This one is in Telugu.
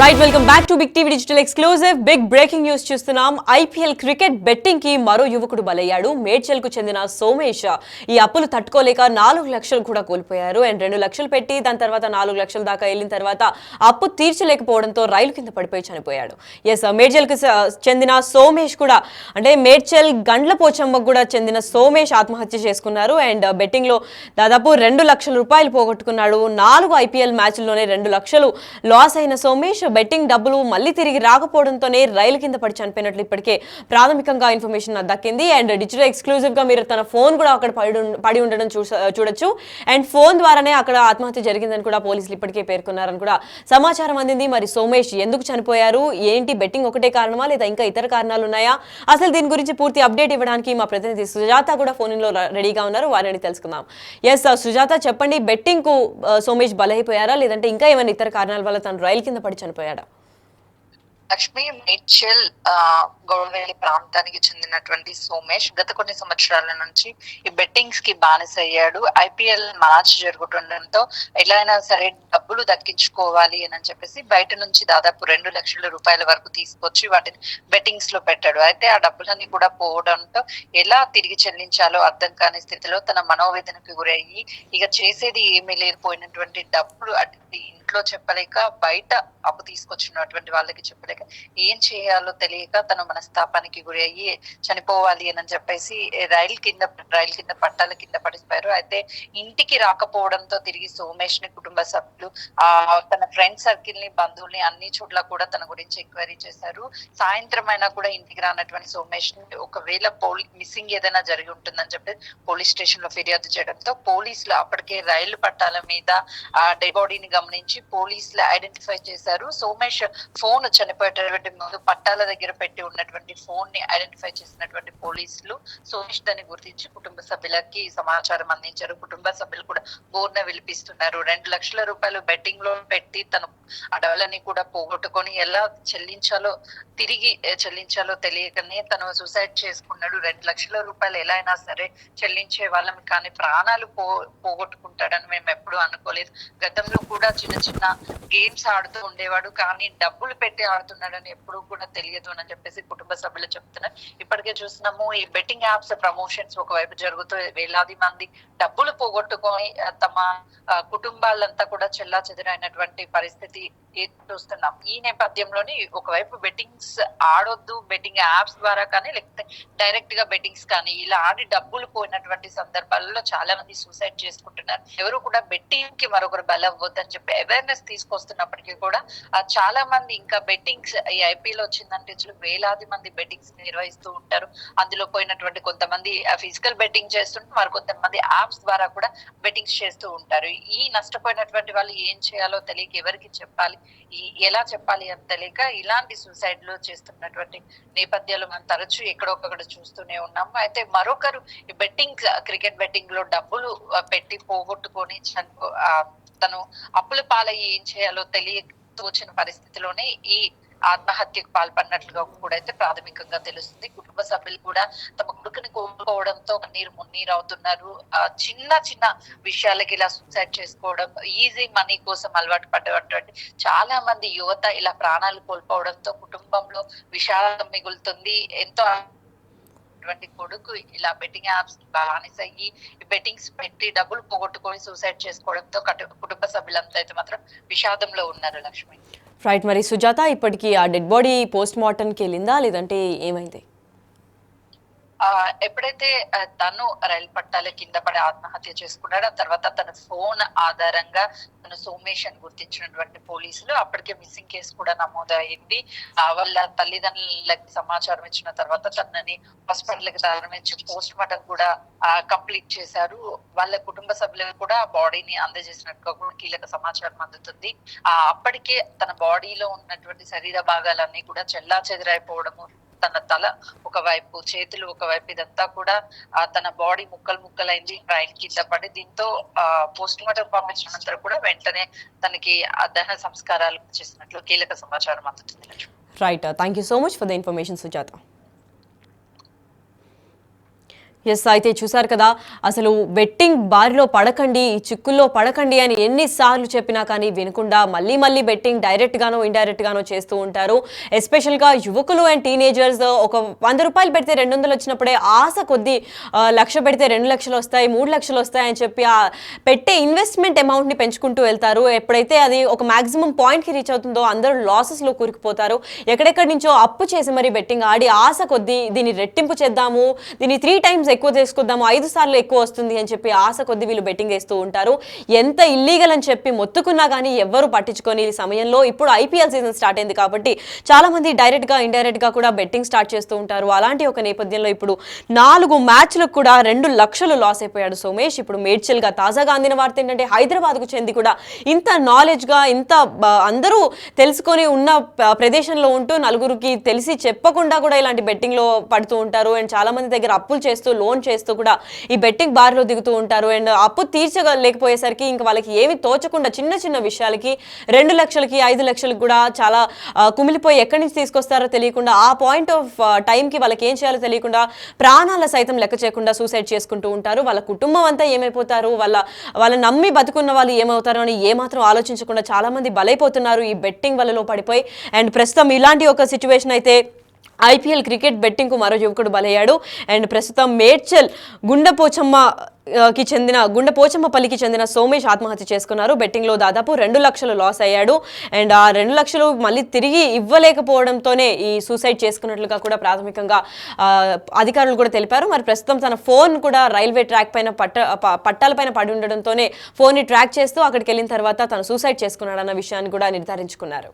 Right welcome back to big TV digital exclusive big breaking news చూస్తున్నాం. ఐపీఎల్ క్రికెట్ బెట్టింగ్ కి మరో యువకుడు బలయ్యాడు. మేడ్చల్ కు చెందిన సోమేష్ ఈ అప్పులు తట్టుకోలేక 4 లక్షలు కూడా కోల్పోయారు. అండ్ 2 లక్షలు పెట్టి దాని తర్వాత 4 లక్షల దాకా వెళ్ళిన తర్వాత అప్పు తీర్చలేకపోవడంతో రైలు కింద పడిపోయి చనిపోయాడు. ఎస్, మేడ్చల్ కు చెందిన సోమేష్ కూడా అంటే మేడ్చల్ గండ్ల పోచమ్మకు కూడా చెందిన సోమేష్ ఆత్మహత్య చేసుకున్నారు. అండ్ బెట్టింగ్ లో దాదాపు 2 లక్షల రూపాయలు పోగొట్టుకున్నాడు. 4 ఐపీఎల్ మ్యాచ్ల్లోనే 2 లక్షలు లాస్ అయిన సోమేష్ బెట్టింగ్ డబ్బులు మళ్ళీ తిరిగి రాకపోవడంతోనే రైలు కింద పడి చనిపోయినట్లు ఇప్పటికే ప్రాథమికంగా ఇన్ఫర్మేషన్ దక్కింది. అండ్ డిజిటల్ ఎక్స్క్లూజివ్ గా మీరు తన ఫోన్ కూడా అక్కడ పడి ఉండడం చూడొచ్చు. అండ్ ఫోన్ ద్వారానే అక్కడ ఆత్మహత్య జరిగిందని కూడా పోలీసులు ఇప్పటికే పేర్కొన్నారని కూడా సమాచారం అందింది. మరి సోమేష్ ఎందుకు చనిపోయారు, ఏంటి, బెట్టింగ్ ఒకటే కారణమా లేదా ఇంకా ఇతర కారణాలు ఉన్నాయా, అసలు దీని గురించి పూర్తి అప్డేట్ ఇవ్వడానికి మా ప్రతినిధి సుజాత కూడా ఫోన్ లో రెడీగా ఉన్నారు. వారిని తెలుసుకుందాం. ఎస్ సుజాత, చెప్పండి, బెట్టింగ్ కు సోమేష్ బలైపోయారా లేదంటే ఇంకా ఏమైనా ఇతర కారణాల వల్ల తను రైలు కింద పడి చనిపోయాడా? లక్ష్మి, మేడ్చల్ గౌడవేలి ప్రాంతానికి చెందినటువంటి సోమేష్ గత కొన్ని సంవత్సరాల నుంచి ఈ బెట్టింగ్స్ కి బానిస అయ్యాడు. ఐపీఎల్ మ్యాచ్ జరుగుతుండటంతో ఎలా అయినా సరే డబ్బులు దక్కించుకోవాలి అని చెప్పేసి బయట నుంచి దాదాపు 2 లక్షల రూపాయల వరకు తీసుకొచ్చి వాటిని బెట్టింగ్స్ లో పెట్టాడు. అయితే ఆ డబ్బులన్నీ కూడా పోవడంతో ఎలా తిరిగి చెల్లించాలో అర్థం కాని స్థితిలో తన మనోవేదనకు గురయ్యి ఇక చేసేది ఏమీ లేకపోయినటువంటి డబ్బులు ఇంట్లో చెప్పలేక బయట అప్పు తీసుకొచ్చినటువంటి వాళ్ళకి చెప్పలేక ఏం చేయాలో తెలియక తను మనస్తాపానికి గురి అయ్యి చనిపోవాలి అని చెప్పేసి రైలు కింద పట్టాల కింద పడిపోయారు. అయితే ఇంటికి రాకపోవడంతో తిరిగి సోమేష్ ని కుటుంబ సభ్యులు తన ఫ్రెండ్ సర్కిల్ ని, బంధువుల్ని అన్ని చోట్ల కూడా తన గురించి ఎంక్వైరీ చేశారు. సాయంత్రం అయినా కూడా ఇంటికి రానటువంటి సోమేష్ ని ఒకవేళ మిస్సింగ్ ఏదైనా జరిగి ఉంటుందని చెప్పి పోలీస్ స్టేషన్ లో ఫిర్యాదు చేయడంతో పోలీసులు అప్పటికే రైలు పట్టాల మీద డెడ్ బాడీని గమనించి పోలీసులు ఐడెంటిఫై చేశారు. సోమేష్ ఫోన్ చనిపోయేటటువంటి ముందు పట్టాల దగ్గర పెట్టి ఉన్నటువంటి ఫోన్ ని ఐడెంటిఫై చేసినటువంటి పోలీసులు సోమేష్ దాన్ని గుర్తించి కుటుంబ సభ్యులకి సమాచారం అందించారు. కుటుంబ సభ్యులు కూడా బోర్న విలిపిస్తున్నారు. 2 లక్షల రూపాయలు బెట్టింగ్ లో పెట్టి తను ఆ డబ్బులని కూడా పోగొట్టుకొని ఎలా తిరిగి చెల్లించాలో తెలియకనే తను సూసైడ్ చేసుకున్నాడు. 2 లక్షల రూపాయలు ఎలా అయినా సరే చెల్లించే వాళ్ళం, కానీ ప్రాణాలు పోగొట్టుకుంటాడని మేము ఎప్పుడు అనుకోలేదు. గతంలో కూడా చిన్న చిన్న గేమ్స్ ఆడుతూ ఉండేవాడు, కానీ డబ్బులు పెట్టి ఆడుతున్నాడని ఎప్పుడు కూడా తెలియదు అని చెప్పేసి కుటుంబ సభ్యులు చెప్తున్నారు. ఇప్పటికే చూస్తున్నాము, ఈ బెట్టింగ్ యాప్స్ ప్రమోషన్స్ ఒకవైపు జరుగుతూ వేలాది మంది డబ్బులు పోగొట్టుకొని తమ కుటుంబాలంతా కూడా చెల్లా చెదిరైనటువంటి పరిస్థితి చూస్తున్నాం. ఈ నేపథ్యంలోని ఒకవైపు బెట్టింగ్స్ ఆడొద్దు, బెట్టింగ్ యాప్స్ ద్వారా కానీ లేకపోతే డైరెక్ట్ గా బెట్టింగ్స్ కానీ ఇలా ఆడి డబ్బులు పోయినటువంటి సందర్భాలలో చాలా మంది సూసైడ్ చేసుకుంటున్నారు. ఎవరు కూడా బెట్టింగ్ కి మరొకరు బలవ్వద్దని చెప్పి అవేర్నెస్ తీసుకొస్తున్నప్పటికీ కూడా చాలా మంది ఇంకా బెట్టింగ్స్ ఈ ఐపీఎల్ వచ్చిందంటే వేలాది మంది బెట్టింగ్స్ నిర్వహిస్తూ ఉంటారు. అందులో పోయినటువంటి కొంతమంది ఫిజికల్ బెట్టింగ్ చేస్తుంటే మరి కొంతమంది యాప్స్ ద్వారా కూడా బెట్టింగ్స్ చేస్తూ ఉంటారు. ఈ నష్టపోయినటువంటి వాళ్ళు ఏం చేయాలో తెలియక ఎవరికి చెప్పాలి, ఎలా చెప్పాలి అని తెలియక ఇలాంటి సూసైడ్ లో చేస్తున్నటువంటి నేపథ్యాలు మనం తరచూ ఎక్కడొక్కడ చూస్తూనే ఉన్నాము. అయితే మరొకరు ఈ క్రికెట్ బెట్టింగ్ లో డబ్బులు పెట్టి పోగొట్టుకొని తను అప్పుల పాలయ్యి ఏం చేయాలో తోచిన పరిస్థితిలోనే ఈ ఆత్మహత్యకు పాల్పడినట్లుగా కూడా అయితే ప్రాథమికంగా తెలుస్తుంది. కుటుంబ సభ్యులు కూడా తమ కొడుకుని కోల్పోవడంతో మున్నీరు అవుతున్నారు. చిన్న చిన్న విషయాలకి ఇలా సూసైడ్ చేసుకోవడం, ఈజీ మనీ కోసం అలవాటు పడ్డటువంటి చాలా మంది యువత ఇలా ప్రాణాలు కోల్పోవడంతో కుటుంబంలో విషాదం మిగులుతుంది. ఎంతో కొడుకు ఇలా బెట్టింగ్ యాప్స్ బానిసయ్యి బెట్టింగ్స్ పెట్టి డబ్బులు పోగొట్టుకొని సూసైడ్ చేసుకోవడంతో కుటుంబ సభ్యులంతా అయితే మాత్రం విషాదంలో ఉన్నారు. లక్ష్మి, రైట్. మరి సుజాత, ఇప్పటికి ఆ డెడ్ బాడీ పోస్ట్ మార్టంకి వెళ్ళిందా లేదంటే ఏమైంది? ఎప్పుడైతే తను రైలు పట్టాల కింద పడి ఆత్మహత్య చేసుకున్నాడో ఆ తర్వాత తన ఫోన్ ఆధారంగా తను సోమేష్ అని గుర్తించినటువంటి పోలీసులు అప్పటికే మిస్సింగ్ కేసు కూడా నమోదైంది. వాళ్ళ తల్లిదండ్రులకి సమాచారం ఇచ్చిన తర్వాత తనని హాస్పిటల్ కి తరలించి పోస్ట్ మార్టం కూడా కంప్లీట్ చేశారు. వాళ్ళ కుటుంబ సభ్యులకు కూడా బాడీని అందజేసినట్టుగా కూడా కీలక సమాచారం అందుతుంది. అప్పటికే తన బాడీలో ఉన్నటువంటి శరీర భాగాలన్నీ కూడా చెల్లా చెదిరైపోవడము, తన తల ఒకవైపు, చేతులు ఒకవైపు, ఇదంతా కూడా తన బాడీ ముక్కలైంది రైలు కింద పడి. దీంతో పోస్ట్ మార్టం పంపించినంత కూడా వెంటనే తనకి దహన సంస్కారాలు చేసినట్లు కీలక సమాచారం అందుతుంది. Right, thank you so much for the information Sujatha. Yes, అయితే చూసారు కదా, అసలు బెట్టింగ్ బారిలో పడకండి, ఈ చిక్కుల్లో పడకండి అని ఎన్నిసార్లు చెప్పినా కానీ వినకుండా మళ్ళీ మళ్ళీ బెట్టింగ్ డైరెక్ట్ గానో ఇండైరెక్ట్ గానో చేస్తూ ఉంటారు. ఎస్పెషల్గా యువకులు అండ్ టీనేజర్స్ ఒక 100 రూపాయలు పెడితే 200 వచ్చినప్పుడే ఆశ కొద్దీ 1,00,000 పెడితే 2 లక్షలు వస్తాయి, 3 లక్షలు వస్తాయి అని చెప్పి ఆ పెట్టే ఇన్వెస్ట్మెంట్ అమౌంట్ని పెంచుకుంటూ వెళ్తారు. ఎప్పుడైతే అది ఒక మాక్సిమం పాయింట్కి రీచ్ అవుతుందో అందరూ లాసెస్లో కూరుకుపోతారు. ఎక్కడెక్కడి నుంచో అప్పు చేసి మరి బెట్టింగ్ ఆడి ఆశ కొద్దీ దీన్ని రెట్టింపు చేద్దాము, దీన్ని 3 టైమ్స్ ఎక్కువ చేసుకుందాము, 5 సార్లు ఎక్కువ వస్తుంది అని చెప్పి ఆశ కొద్ది వీళ్ళు బెట్టింగ్ వేస్తూ ఉంటారు. ఎంత ఇల్లీగల్ అని చెప్పి మొత్తుకున్నా కానీ ఎవ్వరు పట్టించుకొని ఈ సమయంలో ఇప్పుడు ఐపీఎల్ సీజన్ స్టార్ట్ అయింది కాబట్టి చాలా మంది డైరెక్ట్ గా ఇండైరెక్ట్ గా కూడా బెట్టింగ్ స్టార్ట్ చేస్తూ ఉంటారు. అలాంటి ఒక నేపథ్యంలో ఇప్పుడు 4 మ్యాచ్లకు కూడా 2 లక్షలు లాస్ అయిపోయాడు సోమేష్. ఇప్పుడు మేడ్చల్ గా తాజాగా అందిన వార్త ఏంటంటే హైదరాబాద్ కు చెంది కూడా ఇంత నాలెడ్జ్ గా ఇంత అందరూ తెలుసుకొని ఉన్న ప్రదేశంలో ఉంటూ నలుగురికి తెలిసి చెప్పకుండా కూడా ఇలాంటి బెట్టింగ్ లో పడుతూ ఉంటారు. అండ్ చాలా మంది దగ్గర అప్పులు చేస్తూ లోన్ చేస్తూ కూడా ఈ బెట్టింగ్ బార్లో దిగుతూ ఉంటారు. అండ్ అప్పు తీర్చలేకపోయేసరికి ఇంకా వాళ్ళకి ఏమి తోచకుండా చిన్న చిన్న విషయాలకి 2 లక్షలకి 5 లక్షలకి కూడా చాలా కుమిలిపోయి ఎక్కడి నుంచి తీసుకొస్తారో తెలియకుండా ఆ పాయింట్ ఆఫ్ టైంకి వాళ్ళకి ఏం చేయాలో తెలియకుండా ప్రాణాల సైతం లెక్క చేయకుండా సూసైడ్ చేసుకుంటూ ఉంటారు. వాళ్ళ కుటుంబం అంతా ఏమైపోతారు, వాళ్ళ నమ్మి బతుకున్న వాళ్ళు ఏమవుతారు అని ఏమాత్రం ఆలోచించకుండా చాలా మంది బలైపోతున్నారు ఈ బెట్టింగ్ వలలో పడిపోయి. అండ్ ప్రస్తుతం ఇలాంటి ఒక సిచ్యువేషన్ అయితే ఐపీఎల్ క్రికెట్ బెట్టింగ్కు మరో యువకుడు బలయ్యాడు. అండ్ ప్రస్తుతం మేడ్చల్ గుండపోచమ్మపల్లికి చెందిన సోమేష్ ఆత్మహత్య చేసుకున్నారు. బెట్టింగ్లో దాదాపు 2 లక్షలు లాస్ అయ్యాడు. అండ్ ఆ 2 లక్షలు మళ్ళీ తిరిగి ఇవ్వలేకపోవడంతోనే ఈ సూసైడ్ చేసుకున్నట్లుగా కూడా ప్రాథమికంగా అధికారులు కూడా తెలిపారు. మరి ప్రస్తుతం తన ఫోన్ కూడా రైల్వే ట్రాక్ పైన పట్టాలపైన పడి ఉండడంతోనే ఫోన్ని ట్రాక్ చేస్తూ అక్కడికి వెళ్ళిన తర్వాత తను సూసైడ్ చేసుకున్నాడన్న విషయాన్ని కూడా నిర్ధారించుకున్నారు.